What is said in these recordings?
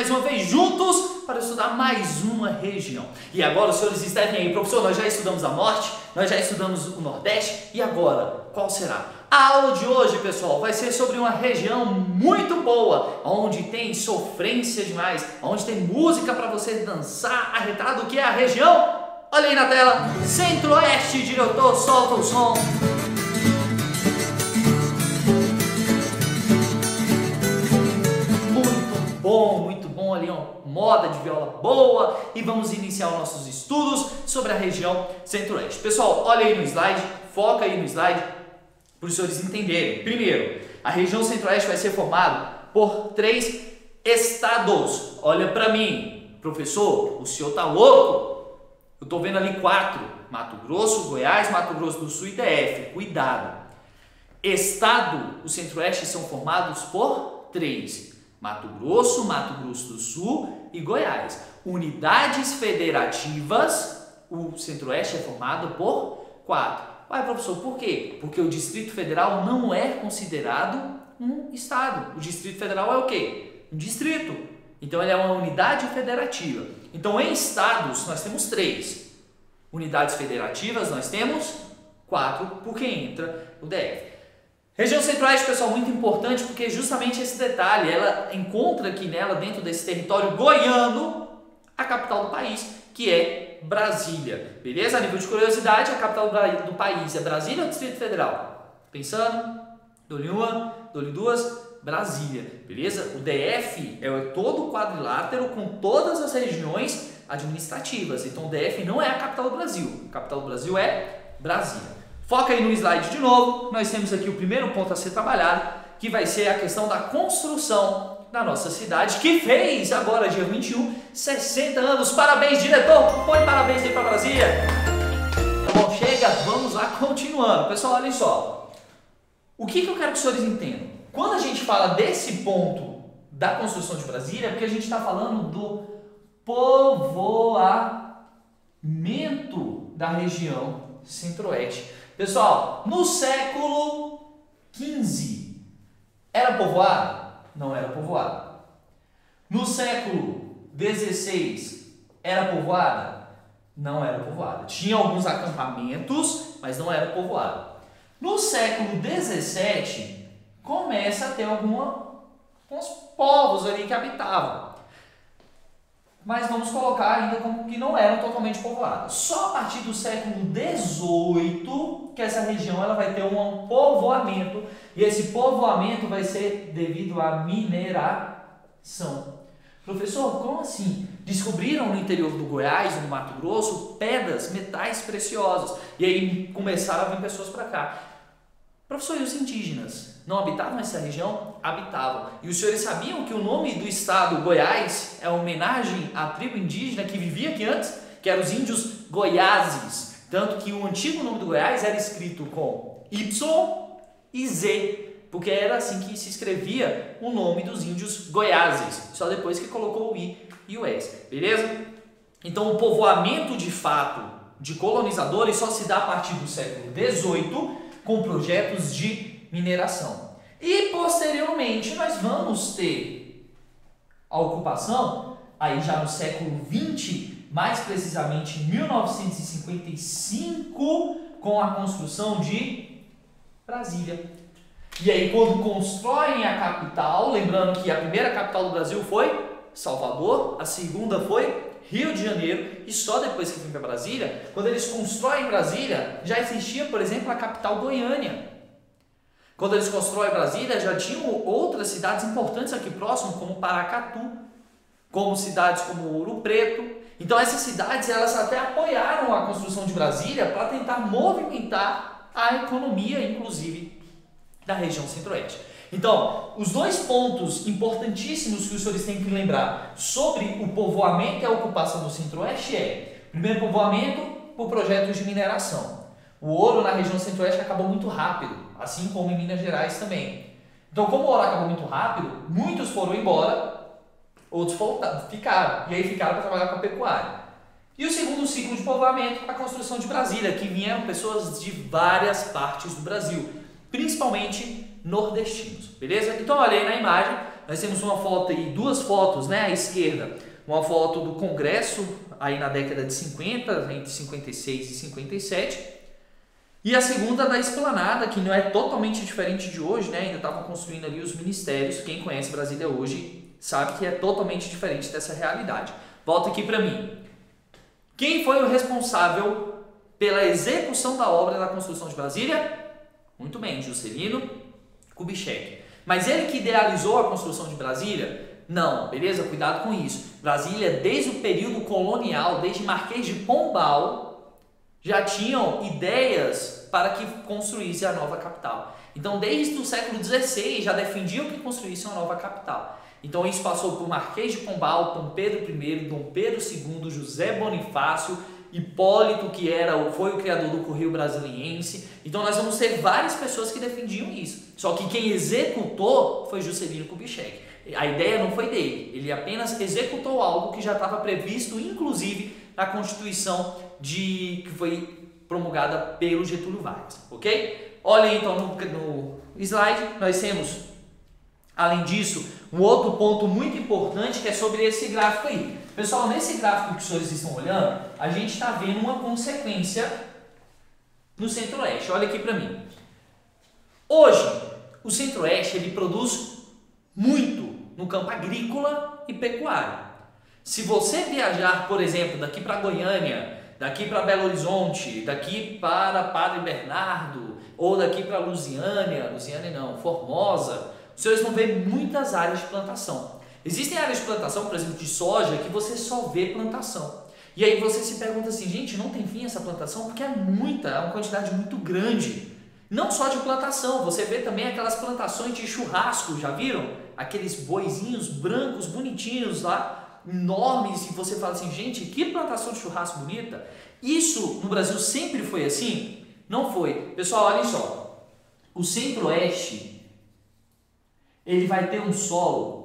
mais uma vez juntos para estudar mais uma região. E agora os senhores escrevem aí, professor, nós já estudamos a Norte, nós já estudamos o Nordeste, e agora, qual será? A aula de hoje, pessoal, vai ser sobre uma região muito boa, onde tem sofrência demais, onde tem música para você dançar arretado, que é a região, olha aí na tela, Centro-Oeste, diretor, solta o som. Muito bom ali, ó, moda de viola boa, e vamos iniciar os nossos estudos sobre a região Centro-Oeste. Pessoal, olha aí no slide, foca aí no slide, para os senhores entenderem. Primeiro, a região Centro-Oeste vai ser formada por 3 estados. Olha para mim, professor, o senhor tá louco? Eu tô vendo ali 4, Mato Grosso, Goiás, Mato Grosso do Sul e DF. Cuidado. Estado, o Centro-Oeste são formados por 3. Mato Grosso do Sul e Goiás. Unidades federativas, o Centro-Oeste é formado por 4. Ué, professor, por quê? Porque o Distrito Federal não é considerado um estado. O Distrito Federal é o quê? Um distrito. Então ele é uma unidade federativa. Então em estados nós temos 3. Unidades federativas nós temos 4, porque entra o DF. Região Centro-Oeste, pessoal, muito importante porque justamente esse detalhe, ela encontra aqui nela, dentro desse território goiano, a capital do país, que é Brasília. Beleza? A nível de curiosidade, a capital do país é Brasília ou Distrito Federal? Pensando? Dou-lhe uma, dou-lhe duas, Brasília. Beleza? O DF é todo o quadrilátero com todas as regiões administrativas. Então o DF não é a capital do Brasil. A capital do Brasil é Brasília. Foca aí no slide de novo, nós temos aqui o primeiro ponto a ser trabalhado, que vai ser a questão da construção da nossa cidade, que fez agora, dia 21, 60 anos. Parabéns, diretor! Põe parabéns aí para Brasília! Tá bom, chega, vamos lá, continuando. Pessoal, olhem só. O que eu quero que os senhores entendam? Quando a gente fala desse ponto da construção de Brasília, é porque a gente está falando do povoamento da região Centro-Oeste. Pessoal, no século XV, era povoado? Não era povoado. No século XVI, era povoada? Não era povoada. Tinha alguns acampamentos, mas não era povoado. No século XVII, começa a ter alguns povos ali que habitavam. Mas vamos colocar ainda como que não eram totalmente povoadas. Só a partir do século XVIII que essa região ela vai ter um povoamento, e esse povoamento vai ser devido à mineração. Professor, como assim? Descobriram no interior do Goiás, no Mato Grosso, pedras, metais preciosos, e aí começaram a vir pessoas para cá. Professor, e os indígenas? Não habitavam essa região? Habitavam. E os senhores sabiam que o nome do estado Goiás é uma homenagem à tribo indígena que vivia aqui antes, que eram os índios goiáses. Tanto que o antigo nome do Goiás era escrito com Y e Z, porque era assim que se escrevia o nome dos índios goiáses, só depois que colocou o I e o S. Beleza? Então o povoamento de fato de colonizadores só se dá a partir do século XVIII com projetos de mineração. E posteriormente nós vamos ter a ocupação aí já no século XX, mais precisamente em 1955, com a construção de Brasília. E aí quando constroem a capital, lembrando que a primeira capital do Brasil foi Salvador, a segunda foi Rio de Janeiro, e só depois que vem para Brasília, quando eles constroem Brasília, já existia, por exemplo, a capital Goiânia. Quando eles constroem Brasília, já tinham outras cidades importantes aqui próximo, como Paracatu, como cidades como Ouro Preto. Então essas cidades, elas até apoiaram a construção de Brasília para tentar movimentar a economia, inclusive, da região Centro-Oeste. Então, os 2 pontos importantíssimos que os senhores têm que lembrar sobre o povoamento e a ocupação do Centro-Oeste é: primeiro, povoamento por projetos de mineração. O ouro na região Centro-Oeste acabou muito rápido, assim como em Minas Gerais também. Então, como o ouro acabou muito rápido, muitos foram embora, outros ficaram, e aí ficaram para trabalhar com a pecuária. E o segundo ciclo de povoamento, a construção de Brasília, que vieram pessoas de várias partes do Brasil, principalmente nordestinos, beleza? Então olha aí na imagem, nós temos uma foto aí, duas fotos, né, à esquerda, uma foto do Congresso, aí na década de 50, entre 56 e 57, e a segunda da Esplanada, que não é totalmente diferente de hoje, né, ainda estavam construindo ali os ministérios, quem conhece Brasília hoje sabe que é totalmente diferente dessa realidade. Volta aqui para mim. Quem foi o responsável pela execução da obra da construção de Brasília? Muito bem, Juscelino Kubitschek. Mas ele que idealizou a construção de Brasília? Não, beleza? Cuidado com isso. Brasília, desde o período colonial, desde Marquês de Pombal, já tinham ideias para que construísse a nova capital. Então, desde o século XVI, já defendiam que construísse uma nova capital. Então, isso passou por Marquês de Pombal, Dom Pedro I, Dom Pedro II, José Bonifácio, Hipólito, que foi o criador do Correio Brasiliense. Então nós vamos ter várias pessoas que defendiam isso. Só que quem executou foi Juscelino Kubitschek. A ideia não foi dele, ele apenas executou algo que já estava previsto, inclusive, na Constituição que foi promulgada pelo Getúlio Vargas, ok? Olha então no slide, nós temos, além disso, um outro ponto muito importante que é sobre esse gráfico aí. Pessoal, nesse gráfico que os senhores estão olhando, a gente está vendo uma consequência no Centro-Oeste. Olha aqui para mim. Hoje, o Centro-Oeste ele produz muito no campo agrícola e pecuário. Se você viajar, por exemplo, daqui para Goiânia, daqui para Belo Horizonte, daqui para Padre Bernardo, ou daqui para Lusiânia não, Formosa, os senhores vão ver muitas áreas de plantação. Existem áreas de plantação, por exemplo, de soja, que você só vê plantação. E aí você se pergunta assim, gente, não tem fim essa plantação? Porque é uma quantidade muito grande. Não só de plantação, você vê também aquelas plantações de churrasco, já viram? Aqueles boizinhos brancos, bonitinhos lá, enormes, e você fala assim, gente, que plantação de churrasco bonita. Isso no Brasil sempre foi assim? Não foi. Pessoal, olhem só. O Centro-Oeste, ele vai ter um solo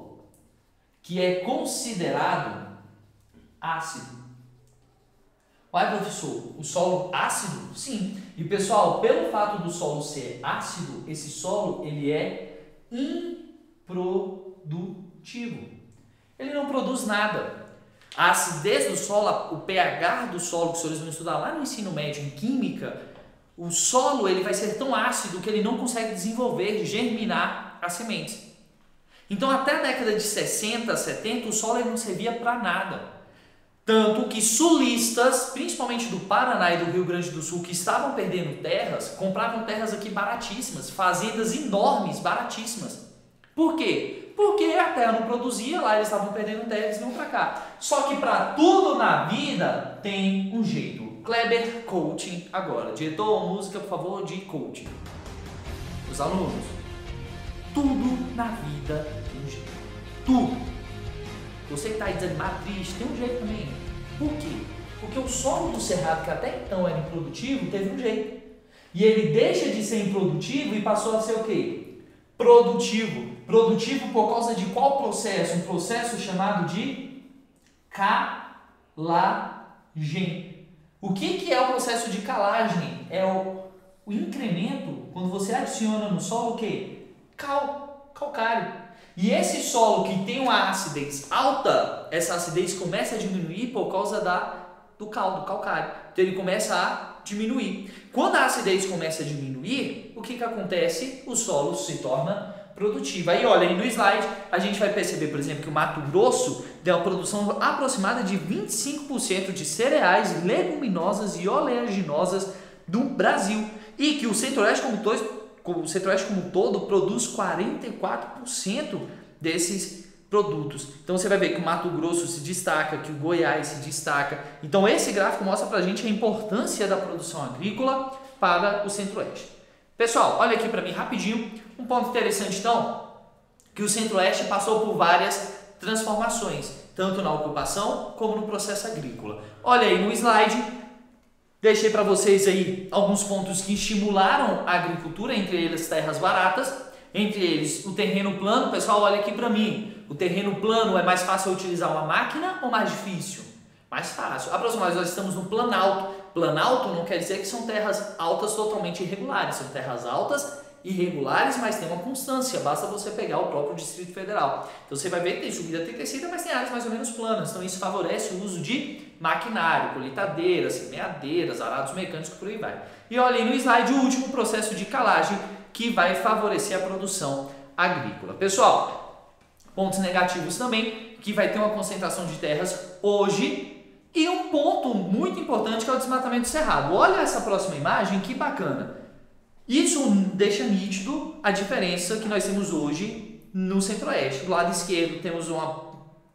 que é considerado ácido. Uai, professor, o solo ácido? Sim. E pessoal, pelo fato do solo ser ácido, esse solo ele é improdutivo. Ele não produz nada. A acidez do solo, o pH do solo, que os senhores vão estudar lá no ensino médio em química, o solo ele vai ser tão ácido que ele não consegue desenvolver, germinar as sementes. Então, até a década de 60, 70, o solo não servia para nada. Tanto que sulistas, principalmente do Paraná e do Rio Grande do Sul, que estavam perdendo terras, compravam terras aqui baratíssimas, fazendas enormes, baratíssimas. Por quê? Porque a terra não produzia, lá eles estavam perdendo terra, eles vinham para cá. Só que para tudo na vida tem um jeito. Kleber Coaching agora. Diretor, música, por favor, de coaching. Os alunos. Tudo na vida tem um jeito. Tudo. Você que está aí desanimado, triste, tem um jeito também. Por quê? Porque o solo do cerrado, que até então era improdutivo, teve um jeito. E ele deixa de ser improdutivo e passou a ser o quê? Produtivo. Produtivo por causa de qual processo? Um processo chamado de calagem. O que é o processo de calagem? É o incremento, quando você adiciona no solo o quê? Calcário. E esse solo que tem uma acidez alta, essa acidez começa a diminuir por causa do calcário. Então ele começa a diminuir. Quando a acidez começa a diminuir, o que acontece? O solo se torna produtivo. Aí olha, aí no slide a gente vai perceber, por exemplo, que o Mato Grosso tem uma produção aproximada de 25% de cereais, leguminosas e oleaginosas do Brasil. E que o Centro-Oeste como um todo produz 44% desses produtos. Então você vai ver que o Mato Grosso se destaca, que o Goiás se destaca. Então esse gráfico mostra pra gente a importância da produção agrícola para o Centro-Oeste. Pessoal, olha aqui para mim rapidinho, um ponto interessante então, que o Centro-Oeste passou por várias transformações, tanto na ocupação como no processo agrícola. Olha aí no slide, deixei para vocês aí alguns pontos que estimularam a agricultura, entre eles terras baratas, entre eles o terreno plano. Pessoal, olha aqui para mim, o terreno plano é mais fácil utilizar uma máquina ou mais difícil? Mais fácil. Aproximadamente nós estamos no planalto. Planalto não quer dizer que são terras altas totalmente irregulares, são terras altas irregulares, mas tem uma constância, basta você pegar o próprio Distrito Federal. Então você vai ver que tem subida, tem descida, mas tem áreas mais ou menos planas, então isso favorece o uso de maquinário, colheitadeiras, semeadeiras, arados mecânicos, por aí vai. E olha aí no slide o último processo de calagem que vai favorecer a produção agrícola. Pessoal, pontos negativos também, que vai ter uma concentração de terras hoje. E um ponto muito importante que é o desmatamento do cerrado. Olha essa próxima imagem, que bacana. Isso deixa nítido a diferença que nós temos hoje no Centro-Oeste. Do lado esquerdo temos uma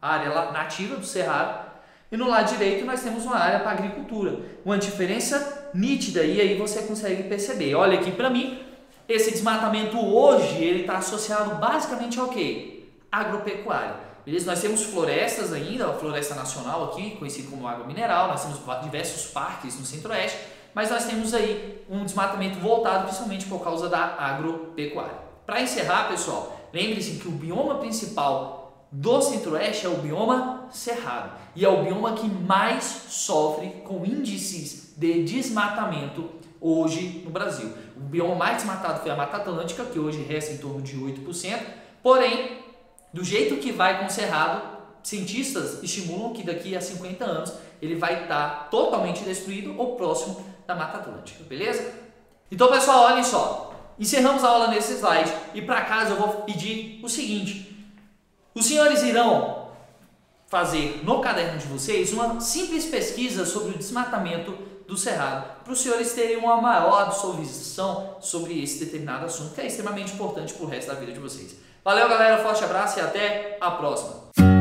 área nativa do cerrado e no lado direito nós temos uma área para agricultura. Uma diferença nítida e aí você consegue perceber. Olha aqui para mim, esse desmatamento hoje ele está associado basicamente ao quê? Agropecuária. Beleza? Nós temos florestas ainda, a floresta nacional aqui, conhecida como água mineral, nós temos diversos parques no Centro-Oeste, mas nós temos aí um desmatamento voltado principalmente por causa da agropecuária. Para encerrar, pessoal, lembre-se que o bioma principal do Centro-Oeste é o bioma cerrado e é o bioma que mais sofre com índices de desmatamento hoje no Brasil. O bioma mais desmatado foi a Mata Atlântica, que hoje resta em torno de 8%, porém, do jeito que vai com o cerrado, cientistas estimulam que daqui a 50 anos ele vai estar totalmente destruído ou próximo da Mata Atlântica, beleza? Então, pessoal, olhem só, encerramos a aula nesse slide e para casa eu vou pedir o seguinte: os senhores irão fazer no caderno de vocês uma simples pesquisa sobre o desmatamento do cerrado, para os senhores terem uma maior absorção sobre esse determinado assunto, que é extremamente importante para o resto da vida de vocês. Valeu, galera, forte abraço e até a próxima!